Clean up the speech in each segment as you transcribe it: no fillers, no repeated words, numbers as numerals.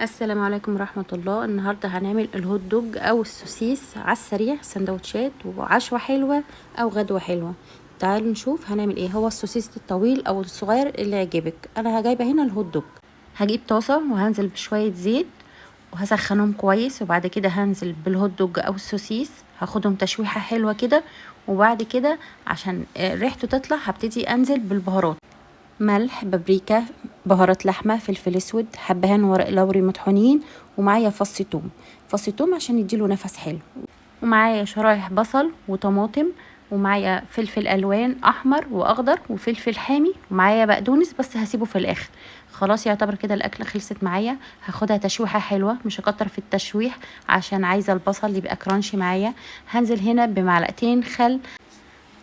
السلام عليكم ورحمة الله. النهاردة هنعمل الهوت دوج او السوسيس على السريع، سندوتشات وعشوة حلوة او غدوة حلوة. تعالوا نشوف هنعمل ايه. هو السوسيس الطويل او الصغير اللي يعجبك. انا جايبه هنا الهوت دوج. هجيب طاسة وهنزل بشوية زيت وهسخنهم كويس، وبعد كده هنزل بالهوت دوج او السوسيس، هاخدهم تشويحة حلوة كده، وبعد كده عشان ريحته تطلع هبتدي انزل بالبهارات: ملح، بابريكا، بهارات لحمه، فلفل اسود، حبهان ورق لوري مطحونين، ومعايا فص توم عشان يديله نفس حلو، ومعايا شرايح بصل وطماطم، ومعايا فلفل الوان احمر واخضر وفلفل حامي، ومعايا بقدونس بس هسيبه في الاخر. خلاص يعتبر كده الاكله خلصت معايا. هاخدها تشويحه حلوه، مش هكتر في التشويح عشان عايزه البصل يبقى كرانشي معايا. هنزل هنا بمعلقتين خل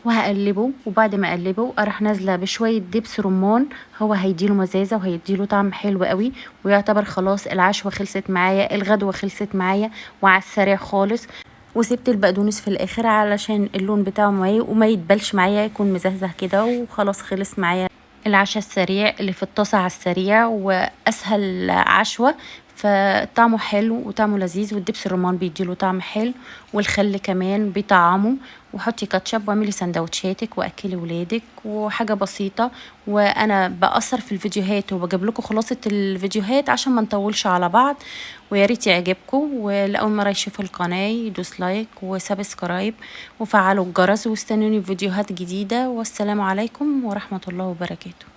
وهقلبه، وبعد ما اقلبه اروح نازله بشويه دبس رمان، هو هيديله مزازه وهيديله طعم حلو قوي. ويعتبر خلاص العشوه خلصت معايا، الغدوه خلصت معايا وعلى السريع خالص. وسبت البقدونس في الاخر علشان اللون بتاعه وما يتبلش معايا، يكون مزهزه كده. وخلاص خلص معايا العشاء السريع اللي في الطاسه على السريع، واسهل عشوه. فطعمه حلو وطعمه لذيذ، والدبس الرمان بيديله طعم حلو، والخل كمان بيطعمه. وحطي كاتشب واعملي سندوتشاتك واكلي ولادك، وحاجه بسيطه. وانا بقصر في الفيديوهات وبجيب لكم خلاصه الفيديوهات عشان ما نطولش على بعض. ويا ريت يعجبكم، ولاول مره يشوفوا القناه يدوس لايك وسبسكرايب وفعلوا الجرس، واستنوني في فيديوهات جديده. والسلام عليكم ورحمه الله وبركاته.